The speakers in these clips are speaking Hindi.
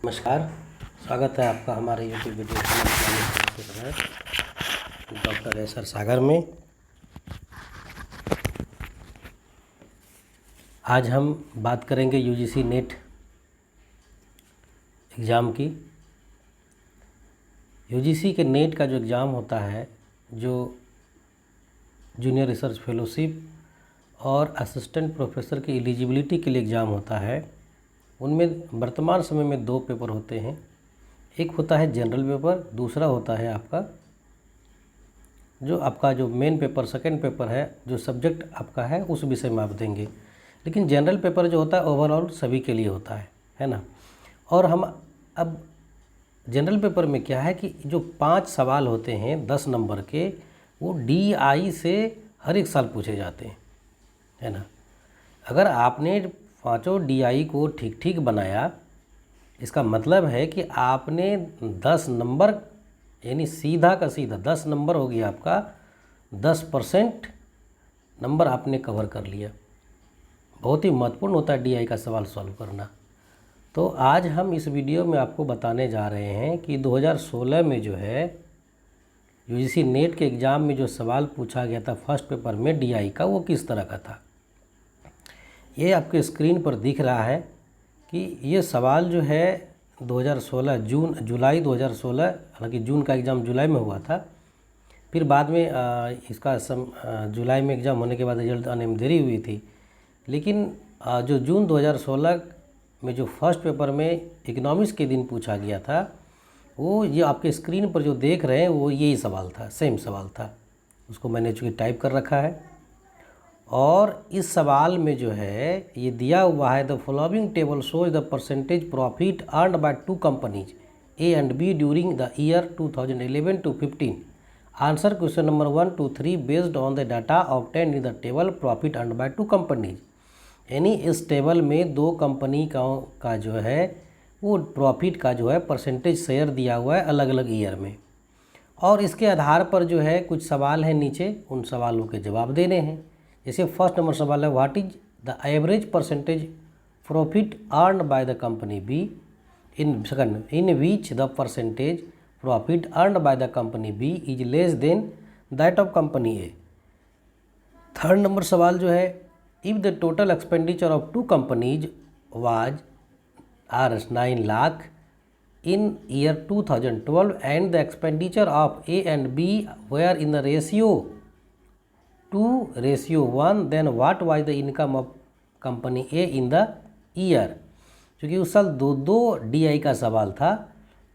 नमस्कार। स्वागत है आपका हमारे YouTube video channel doctor S R Sagar में। आज हम बात करेंगे यूजीसी नेट एग्ज़ाम की। यूजीसी के नेट का जो एग्ज़ाम होता है, जो जूनियर रिसर्च फेलोशिप और असिस्टेंट प्रोफेसर की एलिजिबिलिटी के लिए एग्ज़ाम होता है, उनमें वर्तमान समय में दो पेपर होते हैं। एक होता है जनरल पेपर, दूसरा होता है आपका जो मेन पेपर सेकंड पेपर है, जो सब्जेक्ट आपका है उस विषय में आप देंगे। लेकिन जनरल पेपर जो होता है ओवरऑल सभी के लिए होता है ना। और हम अब जनरल पेपर में क्या है कि जो 5 सवाल होते हैं 10 नंबर के, वो DI से हर एक साल पूछे जाते हैं, है ना। अगर आपने 5 DI को ठीक ठीक बनाया, इसका मतलब है कि आपने 10 नंबर यानी सीधा का सीधा 10 नंबर हो गया आपका, 10% नंबर आपने कवर कर लिया। बहुत ही महत्वपूर्ण होता है DI का सवाल सॉल्व करना। तो आज हम इस वीडियो में आपको बताने जा रहे हैं कि 2016 में जो है यूजीसी नेट के एग्ज़ाम में जो सवाल पूछा गया था फर्स्ट पेपर में DI का, वो किस तरह का था। ये आपके स्क्रीन पर दिख रहा है कि ये सवाल जो है 2016 जुलाई 2016, हालांकि जून का एग्ज़ाम जुलाई में हुआ था, फिर बाद में इसका जुलाई में एग्ज़ाम होने के बाद रिजल्ट आने में देरी हुई थी। लेकिन जो जून 2016 में जो फर्स्ट पेपर में इकोनॉमिक्स के दिन पूछा गया था, वो ये आपके स्क्रीन पर जो देख रहे हैं वो यही सवाल था, सेम सवाल था। उसको मैंने चूँकि टाइप कर रखा है। और इस सवाल में जो है ये दिया हुआ है, the following table shows the percentage profit earned bye 2 companies A and B during the year 2011 to 15। Answer question number 1 to 3 based on the data obtained in the table profit earned bye 2 companies. यानी इस टेबल में 2 कंपनी का जो है वो प्रॉफिट का जो है परसेंटेज शेयर दिया हुआ है अलग अलग ईयर में, और इसके आधार पर जो है कुछ सवाल हैं नीचे, उन सवालों के जवाब देने हैं। जैसे फर्स्ट नंबर सवाल है, what is the average percentage profit earn by the company B in which the percentage profit earn by the company B is less than that of company A. Third number सवाल जो है, if the total expenditure of 2 companies was ₹9 lakh in year 2012 and the expenditure of A and B were in the ratio 2:1, then what was the income of company A in the year। क्योंकि उस साल दो DI का सवाल था,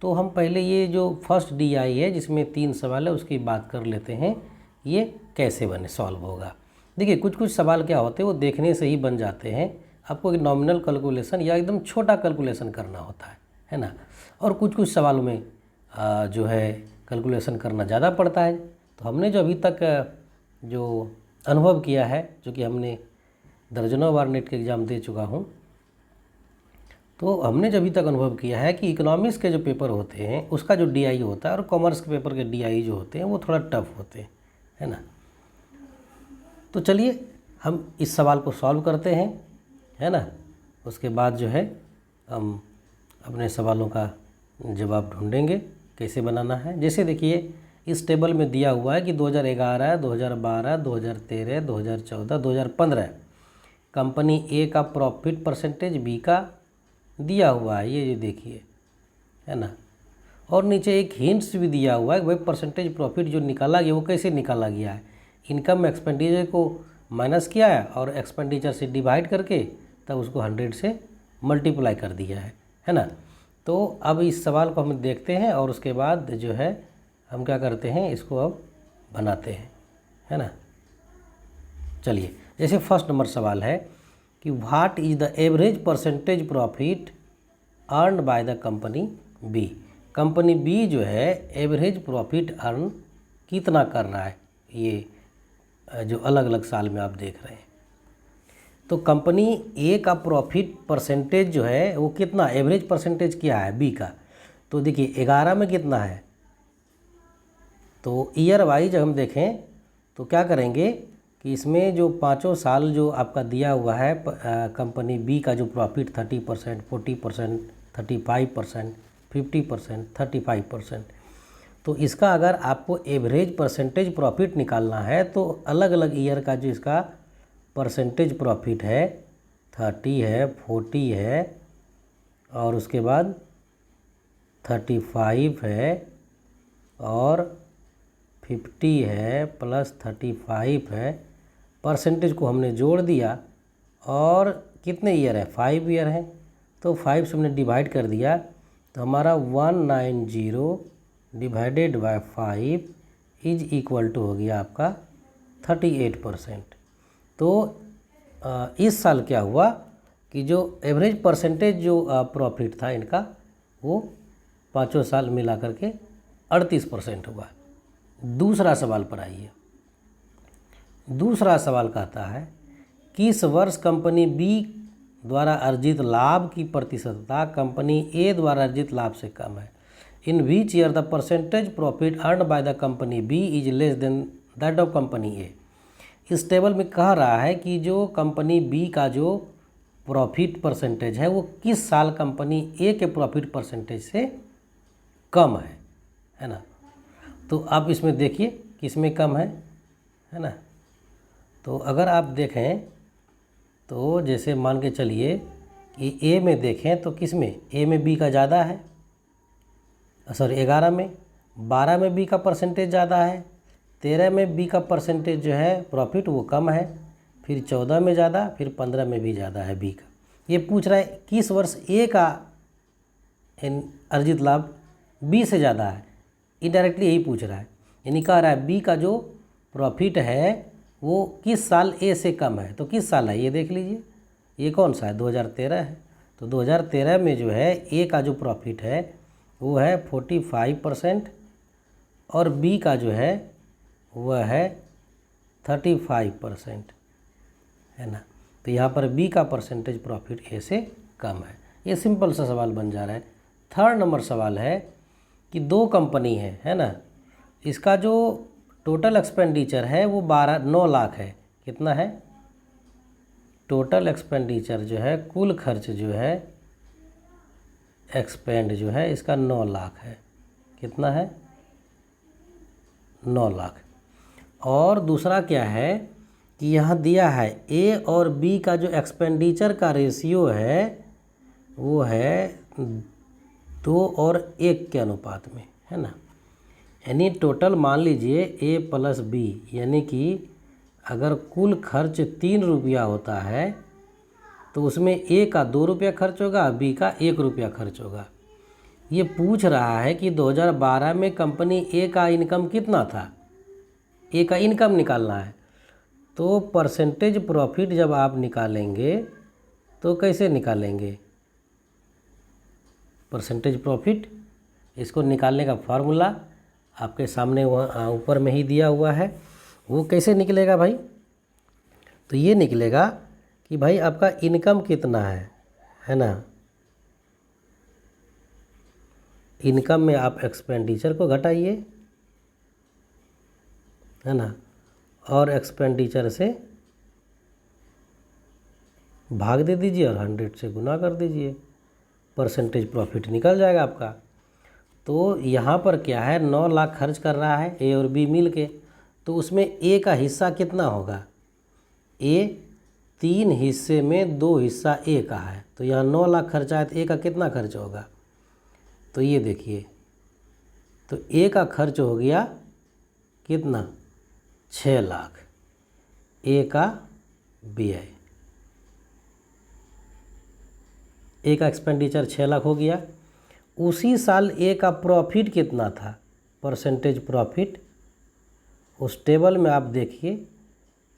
तो हम पहले ये जो फर्स्ट DI है जिसमें 3 सवाल है उसकी बात कर लेते हैं, ये कैसे बने सॉल्व होगा। देखिए कुछ सवाल क्या होते हैं वो देखने से ही बन जाते हैं। आपको एक नॉमिनल कैलकुलेशन या एकदम छोटा कैलकुलेशन करना होता है ना। और कुछ सवालों में जो है कैलकुलेशन करना ज़्यादा पड़ता है। तो हमने जो अभी तक जो अनुभव किया है, जो कि हमने दर्जनों बार नेट के एग्ज़ाम दे चुका हूँ, तो हमने जो अभी तक अनुभव किया है कि इकोनॉमिक्स के जो पेपर होते हैं उसका जो DI होता है और कॉमर्स के पेपर के DI जो होते हैं वो थोड़ा टफ होते हैं, है ना। तो चलिए हम इस सवाल को सॉल्व करते हैं, है ना। उसके बाद जो है हम अपने सवालों का जवाब ढूंढेंगे कैसे बनाना है। जैसे देखिए इस टेबल में दिया हुआ है कि 2011, 2012, 2013, 2014, 2015 कंपनी ए का प्रॉफिट परसेंटेज बी का दिया हुआ है, ये देखिए, है ना। और नीचे एक हिंट्स भी दिया हुआ है, वही परसेंटेज प्रॉफिट जो निकाला गया वो कैसे निकाला गया है। इनकम एक्सपेंडिचर को माइनस किया है और एक्सपेंडिचर से डिवाइड करके तब उसको 100 से मल्टीप्लाई कर दिया है ना। तो अब इस सवाल को हम देखते हैं और उसके बाद जो है हम क्या करते हैं, इसको अब बनाते हैं, है ना। चलिए जैसे फर्स्ट नंबर सवाल है कि what is the average percentage profit earn by the company B. Company B जो है एवरेज प्रॉफिट अर्न कितना कर रहा है, ये जो अलग अलग साल में आप देख रहे हैं। तो कंपनी ए का प्रॉफिट परसेंटेज जो है वो कितना, एवरेज परसेंटेज क्या है बी का। तो देखिए 11 में कितना है, तो ईयर वाइज हम देखें तो क्या करेंगे कि इसमें जो 5 साल जो आपका दिया हुआ है कंपनी बी का जो प्रॉफिट 30%, 40%, 35%, 50%, 35%। तो इसका अगर आपको एवरेज परसेंटेज प्रॉफिट निकालना है तो अलग अलग ईयर का जो इसका परसेंटेज प्रॉफिट है 30 है, 40 है और उसके बाद 35 है और 50 है प्लस 35 है, परसेंटेज को हमने जोड़ दिया और कितने ईयर है 5 ईयर है तो 5 से हमने डिवाइड कर दिया तो हमारा 190 divided by 5 is equal to हो गया आपका 38%। तो इस साल क्या हुआ कि जो एवरेज परसेंटेज जो प्रॉफिट था इनका वो पाँचों साल मिला करके 38% हुआ। दूसरा सवाल पर आइए। दूसरा सवाल कहता है किस वर्ष कंपनी बी द्वारा अर्जित लाभ की प्रतिशतता कंपनी ए द्वारा अर्जित लाभ से कम है। In which year the percentage profit earn by the company B is less than that of company A. इस टेबल में कह रहा है कि जो कंपनी बी का जो प्रॉफिट परसेंटेज है वो किस साल कंपनी ए के प्रॉफिट परसेंटेज से कम है ना। तो आप इसमें देखिए किसमें कम है ना। तो अगर आप देखें तो जैसे मान के चलिए कि ए में देखें तो किस में ए में बी का ज़्यादा है, सॉरी 11 में, 12 में बी का परसेंटेज ज़्यादा है, 13 में बी का परसेंटेज जो है प्रॉफिट वो कम है, फिर 14 में ज़्यादा, फिर 15 में भी ज़्यादा है बी का। ये पूछ रहा है किस वर्ष ए का अर्जित लाभ बी से ज़्यादा है, इनडायरेक्टली यही पूछ रहा है। यानी कह रहा है बी का जो प्रॉफिट है वो किस साल ए से कम है। तो किस साल है ये देख लीजिए, ये कौन सा है 2013 है। तो 2013 में जो है ए का जो प्रॉफिट है वो है 45% और बी का जो है वह है 35% है ना। तो यहाँ पर बी का परसेंटेज प्रॉफिट ए से कम है। ये सिंपल सा सवाल बन जा रहा है। थर्ड नंबर सवाल है कि दो कंपनी है ना, इसका जो टोटल एक्सपेंडिचर है वो 9 लाख है। कितना है टोटल एक्सपेंडिचर जो है, कुल खर्च जो है एक्सपेंड जो है इसका 9 लाख है। कितना है 9 लाख। और दूसरा क्या है कि यहाँ दिया है ए और बी का जो एक्सपेंडिचर का रेशियो है वो है 2 और 1 के अनुपात में है ना। यानी टोटल मान लीजिए ए प्लस बी, यानी कि अगर कुल खर्च 3 रुपया होता है तो उसमें ए का 2 रुपया खर्च होगा, बी का 1 रुपया खर्च होगा। ये पूछ रहा है कि 2012 में कंपनी ए का इनकम कितना था, ए का इनकम निकालना है। तो परसेंटेज प्रॉफिट जब आप निकालेंगे तो कैसे निकालेंगे परसेंटेज प्रॉफिट, इसको निकालने का फार्मूला आपके सामने वहाँ ऊपर में ही दिया हुआ है। वो कैसे निकलेगा भाई, तो ये निकलेगा कि भाई आपका इनकम कितना है ना। इनकम में आप एक्सपेंडिचर को घटाइए है ना, और एक्सपेंडिचर से भाग दे दीजिए और 100 से गुना कर दीजिए, परसेंटेज प्रॉफिट निकल जाएगा आपका। तो यहाँ पर क्या है 9 लाख खर्च कर रहा है ए और बी मिल के, तो उसमें ए का हिस्सा कितना होगा, ए 3 हिस्से में 2 हिस्सा ए का है। तो यहाँ 9 लाख खर्चा है तो ए का कितना खर्च होगा, तो ये देखिए तो ए का खर्च हो गया कितना 6 लाख, ए का व्यय, ए का एक्सपेंडिचर 6 लाख हो गया। उसी साल ए का प्रॉफिट कितना था, परसेंटेज प्रॉफिट, उस टेबल में आप देखिए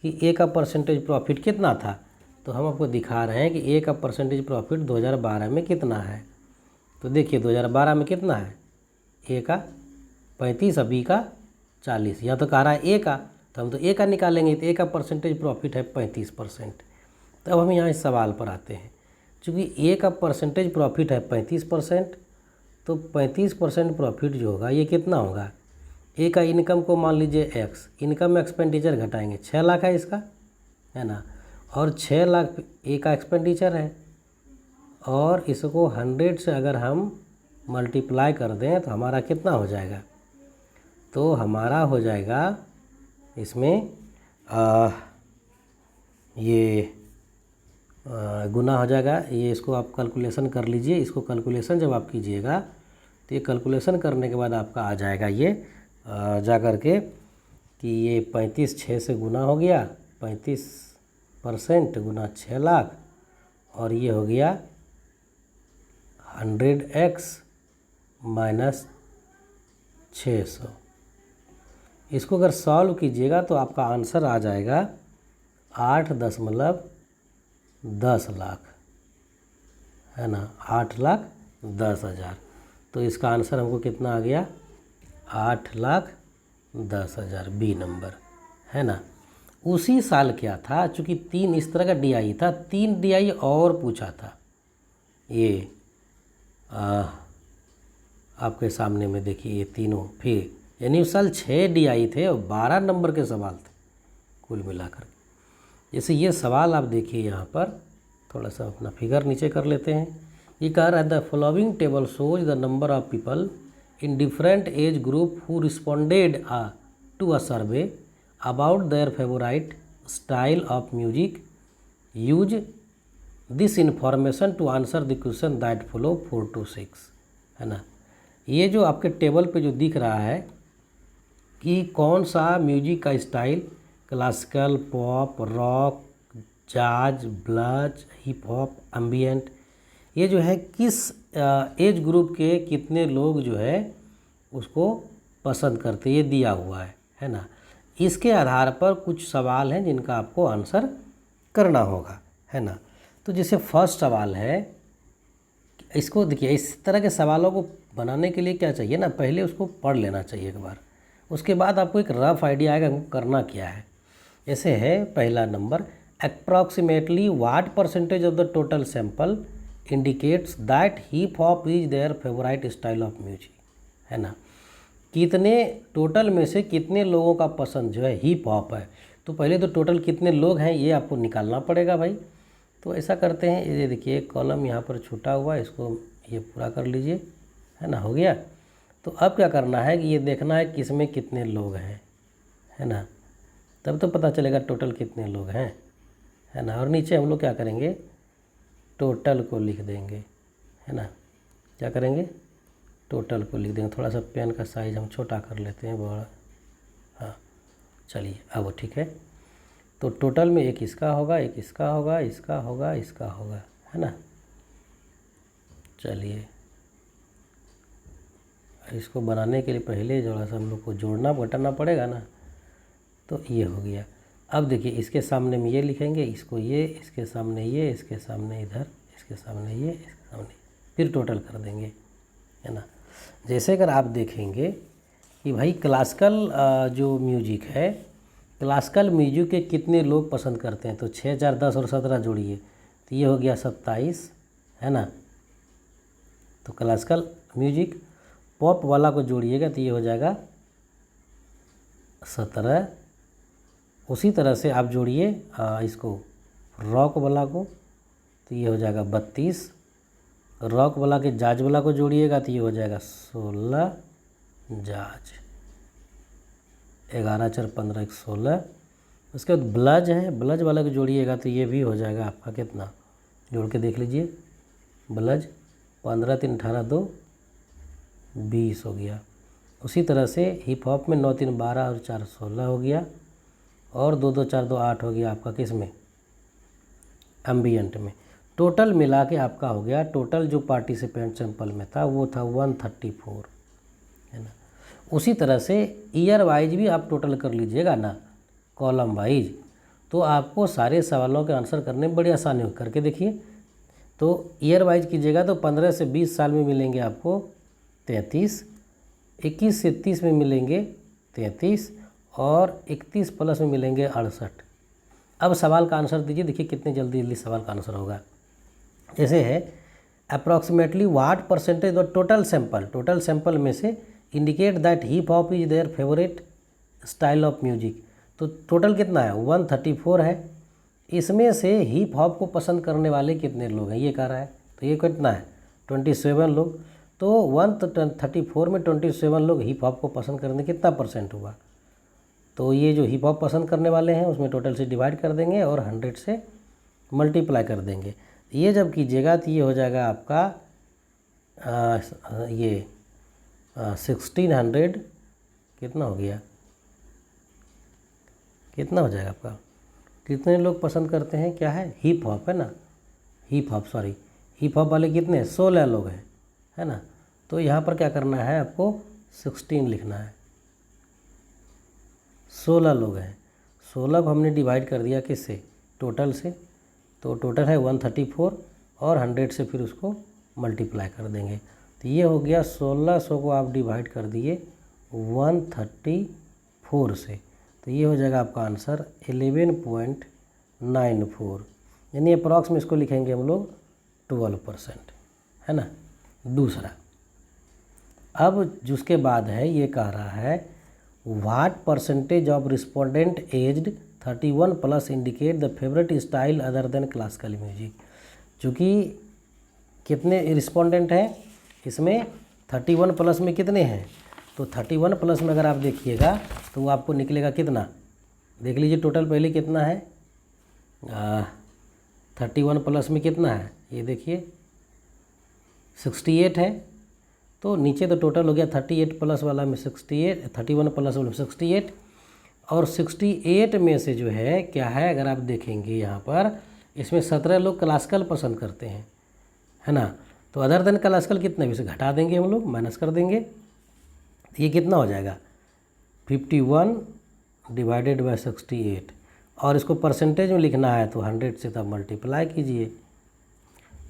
कि ए का परसेंटेज प्रॉफिट कितना था। तो हम आपको दिखा रहे हैं कि ए का परसेंटेज प्रॉफिट 2012 में कितना है। तो देखिए 2012 में कितना है, ए का 35 और बी का 40। यहाँ तो कह रहा है ए का, तो हम तो ए का निकालेंगे। तो ए का परसेंटेज प्रॉफिट है 35%। तो अब हम यहाँ इस सवाल पर आते हैं। चूँकि ए का परसेंटेज प्रॉफिट है 35%, तो 35% प्रॉफिट जो होगा ये कितना होगा, ए का इनकम को मान लीजिए एक्स, इनकम में एक्सपेंडिचर घटाएंगे 6 लाख है इसका है ना, और 6 लाख ए का एक्सपेंडिचर है और इसको 100 से अगर हम मल्टीप्लाई कर दें तो हमारा कितना हो जाएगा, तो हमारा हो जाएगा इसमें ये गुना हो जाएगा। ये इसको आप कैलकुलेशन कर लीजिए। इसको कैलकुलेशन जब आप कीजिएगा तो ये कैलकुलेशन करने के बाद आपका आ जाएगा ये जा कर के कि ये 35 6 से गुना हो गया, 35% गुना 6 लाख, और ये हो गया 100x माइनस 600। इसको अगर सॉल्व कीजिएगा तो आपका आंसर आ जाएगा 8.10 लाख, है ना, 8,10,000। तो इसका आंसर हमको कितना आ गया, 8,10,000, बी नंबर, है ना। उसी साल क्या था, चूँकि 3 इस तरह का DI था, 3 DI और पूछा था। ये आपके सामने में देखिए ये तीनों, फिर यानी उस साल 6 DI थे और 12 नंबर के सवाल थे कुल मिलाकर। जैसे ये सवाल आप देखिए यहाँ पर, थोड़ा सा अपना फिगर नीचे कर लेते हैं। ये कह रहा है the following table shows the number of people in different age group who responded to a survey about their favourite style of music. Use this information to answer the question that follow 4 to 6, है ना। ये जो आपके टेबल पे जो दिख रहा है कि कौन सा म्यूजिक का स्टाइल, क्लासिकल, पॉप, रॉक, जाज, ब्लज, हिप हॉप, एम्बिएंट, ये जो है किस एज ग्रुप के कितने लोग जो है उसको पसंद करते, ये दिया हुआ है ना। इसके आधार पर कुछ सवाल हैं जिनका आपको आंसर करना होगा, है ना। तो जैसे फर्स्ट सवाल है, इसको देखिए, इस तरह के सवालों को बनाने के लिए क्या चाहिए ना, पहले उसको पढ़ लेना चाहिए एक बार, उसके बाद आपको एक रफ आइडिया आएगा हमको करना क्या है। जैसे है पहला number, approximately what percentage of the total sample indicates that hip hop is their favourite style of music, है ना। कितने टोटल में से कितने लोगों का पसंद जो है हिप हॉप है, तो पहले तो टोटल कितने लोग हैं ये आपको निकालना पड़ेगा भाई। तो ऐसा करते हैं, ये देखिए एक कॉलम यहाँ पर छूटा हुआ है, इसको ये पूरा कर लीजिए, है ना, हो गया। तो अब क्या करना है कि ये देखना है किसमें कितने लोग हैं, है ना, तब तो पता चलेगा टोटल कितने लोग हैं, है ना। और नीचे हम लोग क्या करेंगे, टोटल को लिख देंगे, है ना। क्या करेंगे, टोटल को लिख देंगे। थोड़ा सा पेन का साइज़ हम छोटा कर लेते हैं, बड़ा, हाँ चलिए अब ठीक है। तो टोटल में एक इसका होगा, एक इसका होगा, इसका होगा, इसका होगा, है ना। चलिए इसको बनाने के लिए पहले थोड़ा सा हम लोग को जोड़ना घटाना पड़ेगा ना। तो ये हो गया। अब देखिए इसके सामने में ये लिखेंगे, इसको ये, इसके सामने ये, इसके सामने इधर, इसके सामने ये, इसके सामने, फिर टोटल कर देंगे, है ना। जैसे अगर आप देखेंगे कि भाई क्लासिकल जो म्यूजिक है, क्लासिकल म्यूजिक के कितने लोग पसंद करते हैं, तो 6 4 10 और 17 जोड़िए तो ये हो गया 27, है ना। तो क्लासिकल म्यूजिक, पॉप वाला को जोड़िएगा तो ये हो जाएगा 17। उसी तरह से आप जोड़िए इसको रॉक वाला को तो ये हो जाएगा 32। रॉक वाला के जाज वाला को जोड़िएगा तो ये हो जाएगा 16, जाज 11 4 15 16। उसके बाद ब्लज है, ब्लज वाला को जोड़िएगा तो ये भी हो जाएगा आपका कितना, जोड़ के देख लीजिए, ब्लज 15 3 18 2 20 हो गया। उसी तरह से हिप हॉप में 9 3 12 और 4 16 हो गया, और 2 2 4 2 8 हो गया आपका किस में, एम्बियंट में। टोटल मिला के आपका हो गया, टोटल जो पार्टिसिपेंट सैंपल में था वो था 134, है ना। उसी तरह से ईयर वाइज भी आप टोटल कर लीजिएगा ना, कॉलम वाइज, तो आपको सारे सवालों के आंसर करने में बड़ी आसानी हो। करके देखिए, तो ईयर वाइज कीजिएगा तो 15 से 20 साल में मिलेंगे आपको 33, 21 से 30 में मिलेंगे 33, और 31 प्लस में मिलेंगे 68। अब सवाल का आंसर दीजिए, देखिए कितने जल्दी जल्दी सवाल का आंसर होगा। जैसे है approximately what percentage of total sample, total sample में से indicate that hip hop is their favourite style of music. तो टोटल कितना है, 134 है। इसमें से हिप हॉप को पसंद करने वाले कितने लोग हैं ये कह रहा है, तो ये कितना है 27 लोग। तो 134 में 27 लोग हिप हॉप को पसंद करने कितना परसेंट हुआ। तो ये जो हिप हॉप पसंद करने वाले हैं उसमें टोटल से डिवाइड कर देंगे और 100 से मल्टीप्लाई कर देंगे। ये जब कीजिएगा तो ये हो जाएगा आपका ये 1600 कितना हो गया, कितना हो जाएगा आपका, कितने लोग पसंद करते हैं, क्या है हिप हॉप है ना, हिप हॉप वाले कितने 16 लोग हैं, है ना। तो यहाँ पर क्या करना है आपको 16 लिखना है, 16 लोग हैं, 16 को हमने डिवाइड कर दिया किससे, टोटल से। तो टोटल है 134 और 100 से फिर उसको मल्टीप्लाई कर देंगे। तो ये हो गया 1600 को आप डिवाइड कर दिए 134 से, तो ये हो जाएगा आपका आंसर 11.94, यानी अप्रॉक्स में इसको लिखेंगे हम लोग 12%, है ना। दूसरा, अब जिसके बाद है ये कह रहा है what percentage of respondent aged 31 plus indicate the favourite style other than classical music. चूँकि कितने रिस्पोंडेंट हैं इसमें 31 प्लस में कितने हैं, तो 31 प्लस में अगर आप देखिएगा तो वो आपको निकलेगा कितना, देख लीजिए टोटल पहले कितना है 31 प्लस में कितना है, ये देखिए 68 है। तो नीचे तो टोटल हो गया 38 प्लस वाला में 68, 31 प्लस वाला में 68, और 68 में से जो है क्या है, अगर आप देखेंगे यहाँ पर इसमें 17 लोग क्लासिकल पसंद करते हैं, है ना। तो अदर देन क्लासिकल कितने भी से घटा देंगे हम लोग, माइनस कर देंगे, तो ये कितना हो जाएगा 51 डिवाइडेड बाय 68, और इसको परसेंटेज में लिखना है तो 100 से तब मल्टीप्लाई कीजिए,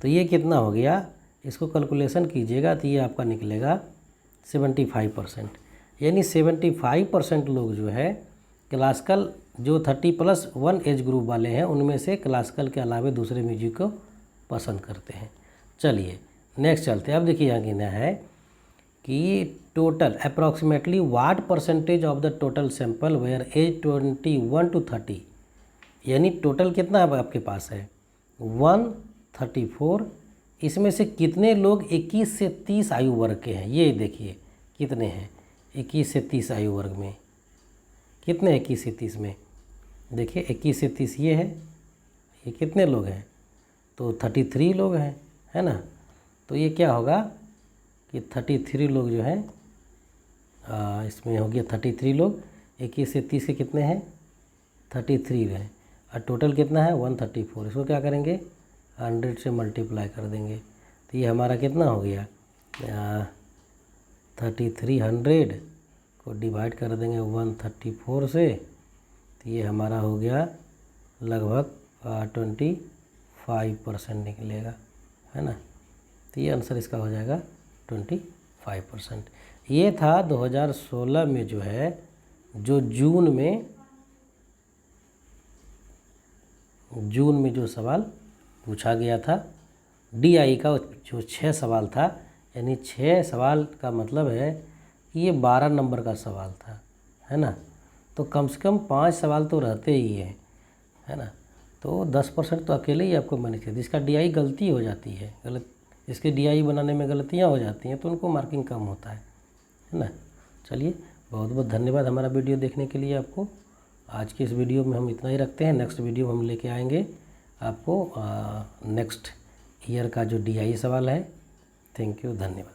तो ये कितना हो गया, इसको कैलकुलेशन कीजिएगा तो ये आपका निकलेगा 75%, यानी 75% लोग जो है क्लासिकल, जो 30+1 एज ग्रुप वाले हैं उनमें से क्लासिकल के अलावा दूसरे म्यूजिक को पसंद करते हैं। चलिए नेक्स्ट चलते हैं। अब देखिए यहाँ गिना है कि total approximately what percentage of the total sample were age 21 to 30, यानी टोटल कितना आपके पास है 134, इसमें से कितने लोग 21 से 30 आयु वर्ग के हैं, ये देखिए कितने हैं 21 से 30 आयु वर्ग में, कितने 21 से 30 में, देखिए 21 से 30 ये है, ये कितने लोग हैं, तो 33 लोग हैं, है ना। तो ये क्या होगा कि 33 लोग जो हैं इसमें हो गया 33 लोग, 21 से 30 के कितने हैं 33 हैं, और टोटल कितना है 134, इसको क्या करेंगे 100 से मल्टीप्लाई कर देंगे, तो ये हमारा कितना हो गया 3300 को डिवाइड कर देंगे 134 से, तो ये हमारा हो गया लगभग 25% निकलेगा, है ना। तो ये आंसर इसका हो जाएगा 25%। ये था 2016 में जो है, जो जून में जो सवाल पूछा गया था DI का, जो 6 सवाल था, यानी 6 सवाल का मतलब है कि ये 12 नंबर का सवाल था, है ना। तो कम से कम 5 सवाल तो रहते ही हैं, है ना। तो 10% तो अकेले ही आपको मैनेज कर, जिसका DI गलती हो जाती है, इसके DI बनाने में गलतियाँ हो जाती हैं तो उनको मार्किंग कम होता है ना। चलिए बहुत बहुत धन्यवाद हमारा वीडियो देखने के लिए आपको। आज के इस वीडियो में हम इतना ही रखते हैं, नेक्स्ट वीडियो हम लेके आएंगे आपको नेक्स्ट ईयर का जो DI सवाल है। थैंक यू, धन्यवाद।